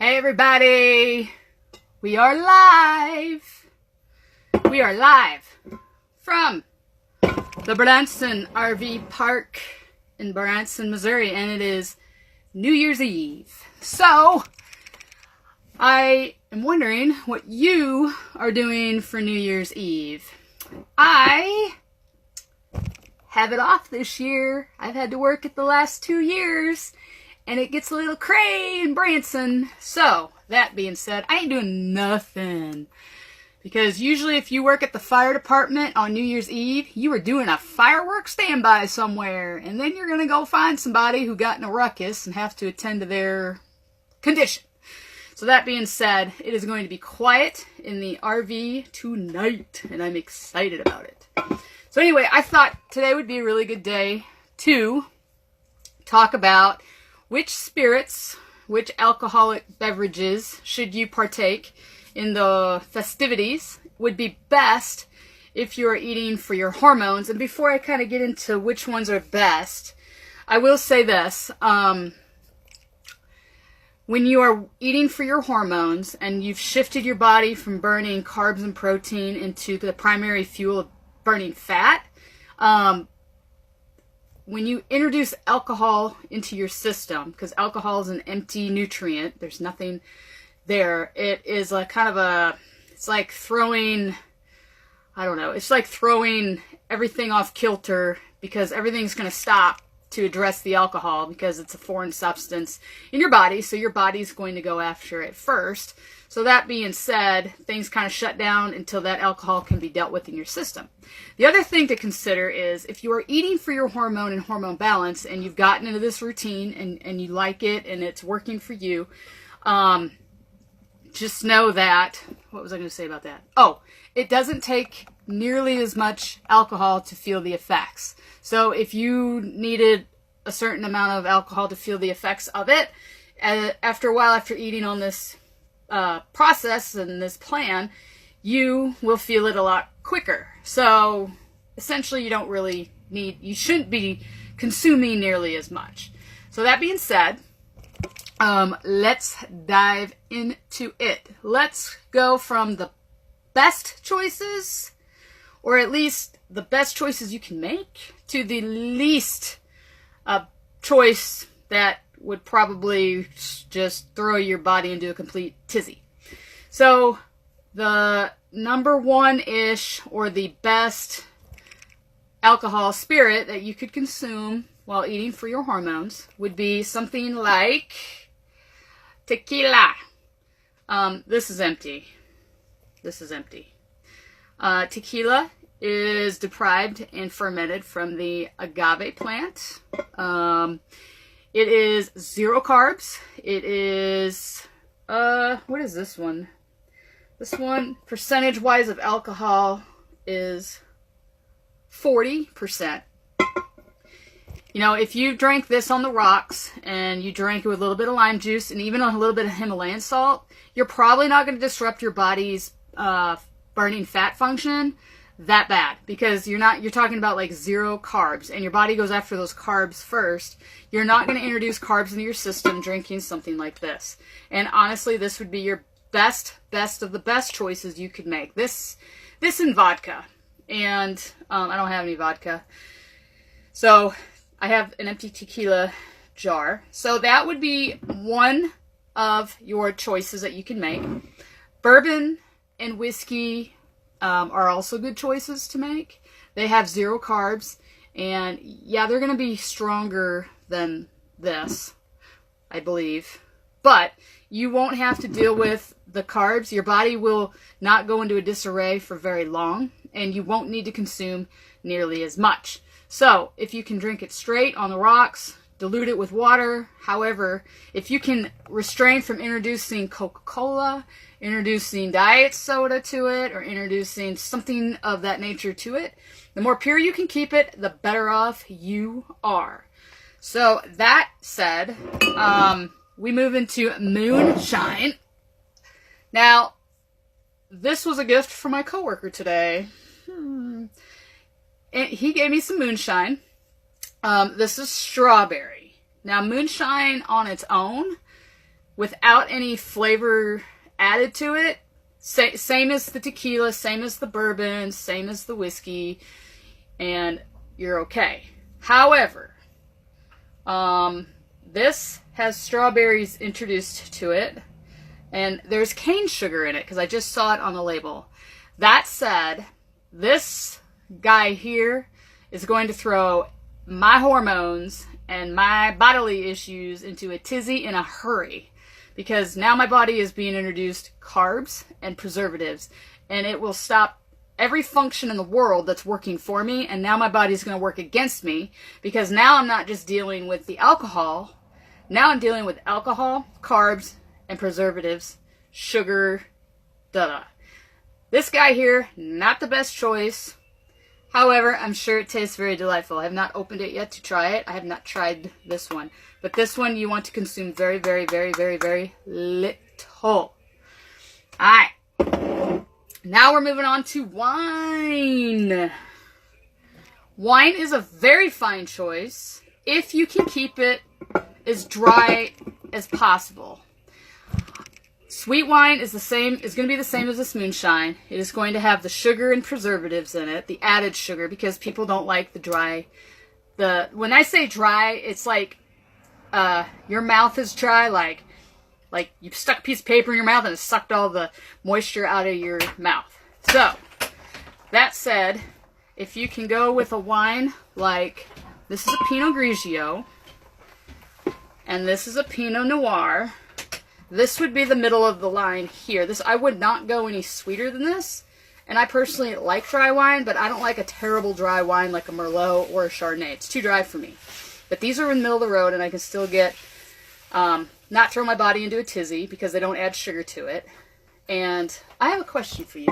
Hey everybody, we are live. We are live from the Branson RV Park in Branson, Missouri, and it is New Year's Eve. So, I am wondering what you are doing for New Year's Eve. I have it off this year. I've had to work it the last 2 years. And it gets a little cray in Branson. So, that being said, I ain't doing nothing. Because usually if you work at the fire department on New Year's Eve, you are doing a fireworks standby somewhere. And then you're going to go find somebody who got in a ruckus and have to attend to their condition. So that being said, it is going to be quiet in the RV tonight. And I'm excited about it. So anyway, I thought today would be a really good day to talk about which spirits, which alcoholic beverages should you partake in the festivities would be best if you are eating for your hormones. And before I kind of get into which ones are best, I will say this. When you are eating for your hormones and you've shifted your body from burning carbs and protein into the primary fuel of burning fat, when you introduce alcohol into your system, because alcohol is an empty nutrient, there's nothing there. It is like it's like throwing, I don't know, it's like throwing everything off kilter because everything's going to stop to address the alcohol because it's a foreign substance in your body, so your body's going to go after it first. So that being said, things kind of shut down until that alcohol can be dealt with in your system. The other thing to consider is if you are eating for your hormone and hormone balance and you've gotten into this routine and you like it and it's working for you, just know that, what was I going to say about that? Oh, it doesn't take nearly as much alcohol to feel the effects. So if you needed a certain amount of alcohol to feel the effects of it, after a while after eating on this process and this plan, you will feel it a lot quicker. So essentially you shouldn't be consuming nearly as much. So that being said, let's dive into it. Let's go from the best choices, or at least the best choices you can make, to the least choice that would probably just throw your body into a complete tizzy. So the number one-ish, or the best alcohol spirit that you could consume while eating for your hormones would be something like tequila. This is empty. Tequila is deprived and fermented from the agave plant. It is 0 carbs. It is, what is this one? This one, percentage-wise of alcohol, is 40%. You know, if you drank this on the rocks, and you drank it with a little bit of lime juice, and even a little bit of Himalayan salt, you're probably not going to disrupt your body's burning fat function that bad, because you're talking about like 0 carbs, and your body goes after those carbs first. You're not going to introduce carbs into your system drinking something like this. And honestly, this would be your best of the best choices you could make. This and vodka. And I don't have any vodka, so I have an empty tequila jar. So that would be one of your choices that you can make. Bourbon and whiskey are also good choices to make. They have 0 carbs, and yeah, they're going to be stronger than this, I believe. But you won't have to deal with the carbs. Your body will not go into a disarray for very long, and you won't need to consume nearly as much. So if you can drink it straight on the rocks, dilute it with water. However, if you can refrain from introducing Coca-Cola, introducing diet soda to it, or introducing something of that nature to it, the more pure you can keep it, the better off you are. So that said, we move into moonshine. Now, this was a gift from my coworker today. He gave me some moonshine. This is strawberry. Now, moonshine on its own without any flavor added to it. Same as the tequila, same as the bourbon, same as the whiskey, and you're okay. However, this has strawberries introduced to it, and there's cane sugar in it because I just saw it on the label. That said, this guy here is going to throw my hormones and my bodily issues into a tizzy in a hurry, because now my body is being introduced carbs and preservatives, and it will stop every function in the world that's working for me, and now my body's going to work against me, because now I'm not just dealing with the alcohol, now I'm dealing with alcohol, carbs, and preservatives, sugar, da-da. This guy here, not the best choice. However, I'm sure it tastes very delightful. I have not opened it yet to try it. I have not tried this one. But this one you want to consume very, very, very, very, very little. Alright. Now we're moving on to wine. Wine is a very fine choice if you can keep it as dry as possible. Sweet wine is going to be the same as this moonshine. It is going to have the sugar and preservatives in it, the added sugar, because people don't like the dry. When I say dry, it's like your mouth is dry, like you stuck a piece of paper in your mouth and it sucked all the moisture out of your mouth. So, that said, if you can go with a wine like, this is a Pinot Grigio, and this is a Pinot Noir, this would be the middle of the line here. I would not go any sweeter than this. And I personally like dry wine, but I don't like a terrible dry wine like a Merlot or a Chardonnay. It's too dry for me. But these are in the middle of the road, and I can still get, not throw my body into a tizzy because they don't add sugar to it. And I have a question for you.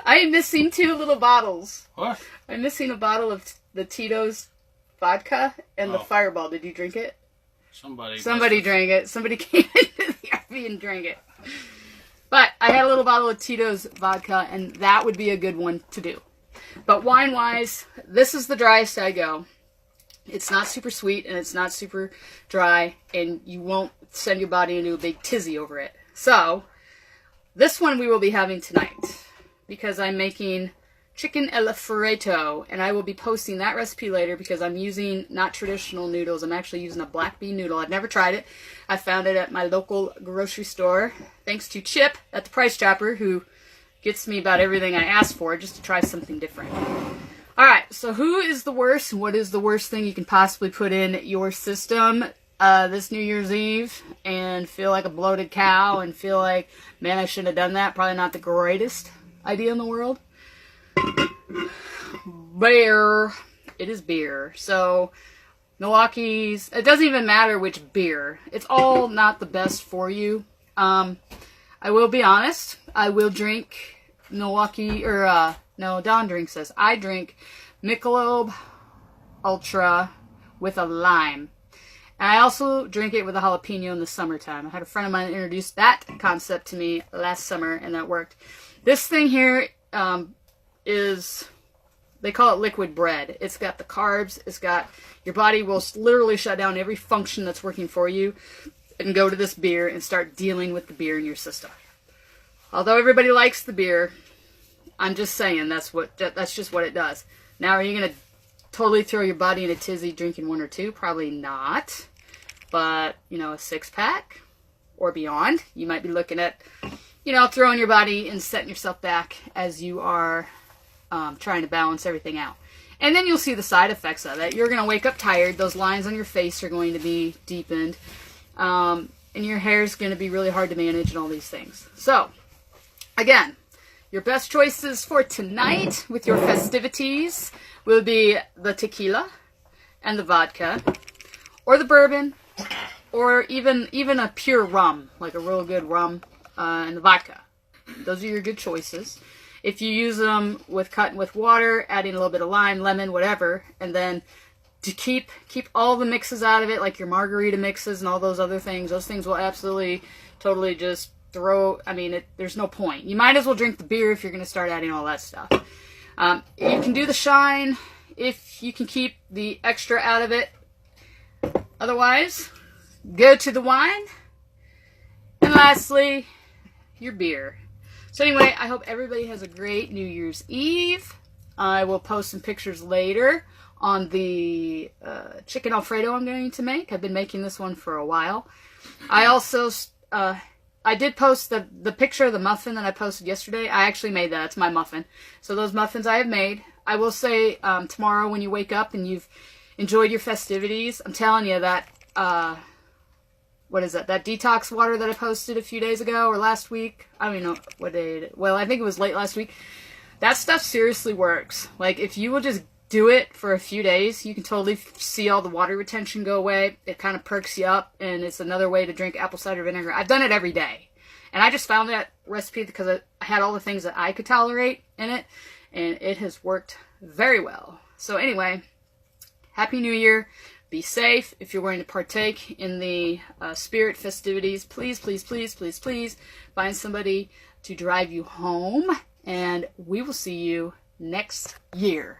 I am missing 2 little bottles. What? I'm missing a bottle of the Tito's vodka and the Fireball. Did you drink it? Somebody drank it. Somebody came into the RV and drank it. But I had a little bottle of Tito's vodka, and that would be a good one to do. But wine-wise, this is the driest I go. It's not super sweet, and it's not super dry, and you won't send your body into a big tizzy over it. So, this one we will be having tonight, because I'm making chicken Alfredo, and I will be posting that recipe later because I'm using not traditional noodles. I'm actually using a black bean noodle. I've never tried it. I found it at my local grocery store, thanks to Chip at the Price Chopper, who gets me about everything I ask for just to try something different. Alright, so who is the worst? What is the worst thing you can possibly put in your system this New Year's Eve and feel like a bloated cow and feel like, man, I shouldn't have done that? Probably not the greatest idea in the world. Beer. It is beer. So, Milwaukee's, it doesn't even matter which beer. It's all not the best for you. I will be honest. I will drink Milwaukee, or, no, Don drinks this. I drink Michelob Ultra with a lime. And I also drink it with a jalapeno in the summertime. I had a friend of mine introduce that concept to me last summer, and that worked. This thing here, they call it liquid bread. It's got the carbs, your body will literally shut down every function that's working for you and go to this beer and start dealing with the beer in your system. Although everybody likes the beer, I'm just saying that's just what it does. Now, are you going to totally throw your body in a tizzy drinking 1 or 2? Probably not. But, a 6-pack or beyond, you might be looking at, throwing your body and setting yourself back as you are trying to balance everything out. And then you'll see the side effects of it. You're going to wake up tired. Those lines on your face are going to be deepened. And your hair is going to be really hard to manage and all these things. So, again, your best choices for tonight with your festivities will be the tequila and the vodka, or the bourbon, or even a pure rum, like a real good rum, and the vodka. Those are your good choices. If you use them with water, adding a little bit of lime, lemon, whatever, and then to keep all the mixes out of it, like your margarita mixes and all those other things, those things will absolutely, totally just there's no point. You might as well drink the beer if you're going to start adding all that stuff. You can do the shine if you can keep the extra out of it. Otherwise, go to the wine. And lastly, your beer. So anyway, I hope everybody has a great New Year's Eve. I will post some pictures later on the chicken Alfredo I'm going to make. I've been making this one for a while. I also, I did post the picture of the muffin that I posted yesterday. I actually made that. It's my muffin. So those muffins I have made. I will say tomorrow when you wake up and you've enjoyed your festivities, I'm telling you that, what is that detox water that I posted a few days ago or last week? I don't even know what day well, I think it was late last week. That stuff seriously works. Like, if you will just do it for a few days, you can totally see all the water retention go away. It kind of perks you up, and it's another way to drink apple cider vinegar. I've done it every day. And I just found that recipe because I had all the things that I could tolerate in it, and it has worked very well. So anyway, Happy New Year. Be safe. If you're going to partake in the spirit festivities, please, please, please, please, please find somebody to drive you home, and we will see you next year.